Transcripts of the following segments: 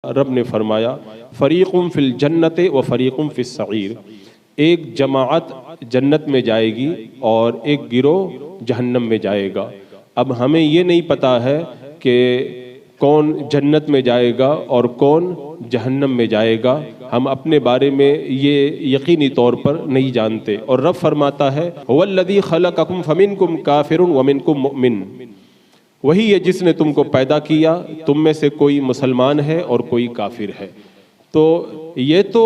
رب نے فرمایا فریقم فی الجنت و فریقم فی السعیر، ایک جماعت جنت میں جائے گی اور ایک گروہ جہنم میں جائے گا۔ اب ہمیں یہ نہیں پتا ہے کہ کون جنت میں جائے گا اور کون جہنم میں جائے گا، ہم اپنے بارے میں یہ یقینی طور پر نہیں جانتے۔ اور رب فرماتا ہے هو الذی خلقکم فمنکم کافر ومنکم مؤمن، وہی ہے جس نے تم کو پیدا کیا، تم میں سے کوئی مسلمان ہے اور کوئی کافر ہے۔ تو یہ تو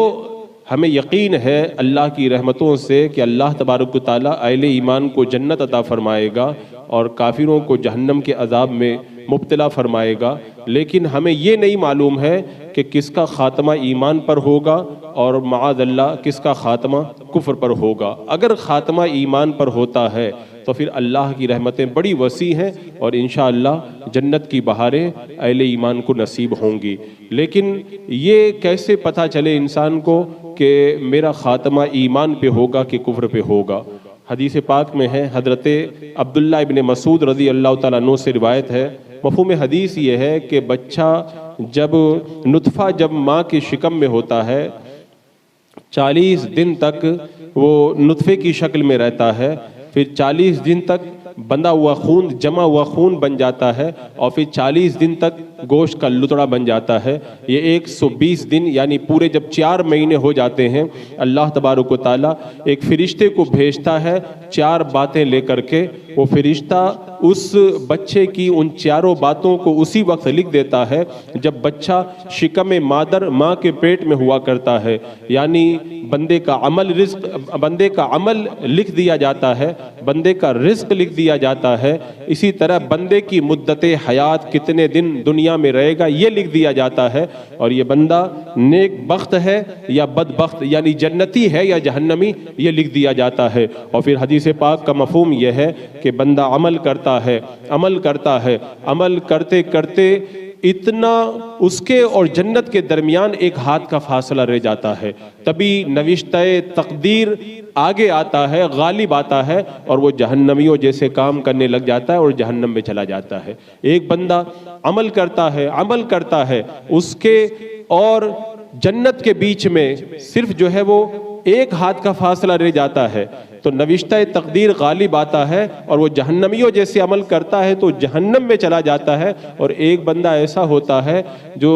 ہمیں یقین ہے اللہ کی رحمتوں سے کہ اللہ تبارک و تعالیٰ اہل ایمان کو جنت عطا فرمائے گا اور کافروں کو جہنم کے عذاب میں مبتلا فرمائے گا، لیکن ہمیں یہ نہیں معلوم ہے کہ کس کا خاتمہ ایمان پر ہوگا اور معاذ اللہ کس کا خاتمہ کفر پر ہوگا۔ اگر خاتمہ ایمان پر ہوتا ہے تو پھر اللہ کی رحمتیں بڑی وسیع ہیں اور انشاءاللہ جنت کی بہاریں اہل ایمان کو نصیب ہوں گی۔ لیکن یہ کیسے پتہ چلے انسان کو کہ میرا خاتمہ ایمان پہ ہوگا کہ کفر پہ ہوگا؟ حدیث پاک میں ہے، حضرت عبداللہ ابن مسعود رضی اللہ تعالیٰ عنہ سے روایت ہے، مفہوم حدیث یہ ہے کہ بچہ جب نطفہ جب ماں کے شکم میں ہوتا ہے 40 دن تک وہ نطفے کی شکل میں رہتا ہے، پھر 40 دن تک بندھا ہوا خون جمع ہوا خون بن جاتا ہے اور پھر 40 دن تک گوشت کا لتڑا بن جاتا ہے۔ یہ 120 دن یعنی پورے جب 4 مہینے ہو جاتے ہیں، اللہ تبارک و تعالیٰ ایک فرشتے کو بھیجتا ہے 4 باتیں لے کر کے۔ وہ فرشتہ اس بچے کی ان 4 باتوں کو اسی وقت لکھ دیتا ہے جب بچہ شکم مادر ماں کے پیٹ میں ہوا کرتا ہے، یعنی بندے کا عمل لکھ دیا جاتا ہے، بندے کا رزق لکھ دیا جاتا ہے، اسی طرح بندے کی مدت حیات کتنے دن دنیا میں رہے گا یہ لکھ دیا جاتا ہے، اور یہ بندہ نیک بخت ہے یا بدبخت یعنی جنتی ہے یا جہنمی یہ لکھ دیا جاتا ہے۔ اور پھر حدیث پاک کا مفہوم یہ ہے کہ بندہ عمل کرتا ہے، عمل کرتے کرتے اتنا اس کے اور جنت کے درمیان ایک ہاتھ کا فاصلہ رہ جاتا ہے، تبھی نوشتہ تقدیر آگے آتا ہے، غالب آتا ہے اور وہ جہنمیوں جیسے کام کرنے لگ جاتا ہے اور جہنم میں چلا جاتا ہے۔ ایک بندہ عمل کرتا ہے اس کے اور جنت کے بیچ میں صرف جو ہے وہ ایک ہاتھ کا فاصلہ رہ جاتا ہے، تو نوشتہ تقدیر غالب آتا ہے اور وہ جہنمیوں جیسے عمل کرتا ہے تو جہنم میں چلا جاتا ہے، اور ایک بندہ ایسا ہوتا ہے جو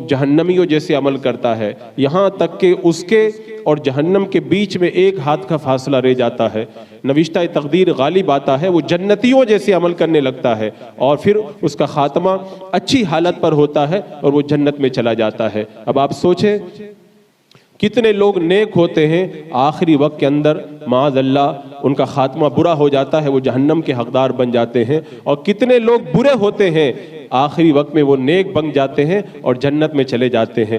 جہنمیوں جیسے عمل کرتا ہے، یہاں تک کہ اس کے اور جہنم کے بیچ میں ایک ہاتھ کا فاصلہ رہ جاتا ہے۔ نوشتہ تقدیر غالب آتا ہے، وہ جنتیوں جیسے عمل کرنے لگتا ہے اور پھر اس کا خاتمہ اچھی حالت پر ہوتا ہے اور وہ جنت میں چلا جاتا ہے۔ اب آپ سوچیں کتنے لوگ نیک ہوتے ہیں، آخری وقت کے اندر معاذ اللہ ان کا خاتمہ برا ہو جاتا ہے، وہ جہنم کے حقدار بن جاتے ہیں، اور کتنے لوگ برے ہوتے ہیں آخری وقت میں وہ نیک بن جاتے ہیں اور جنت میں چلے جاتے ہیں۔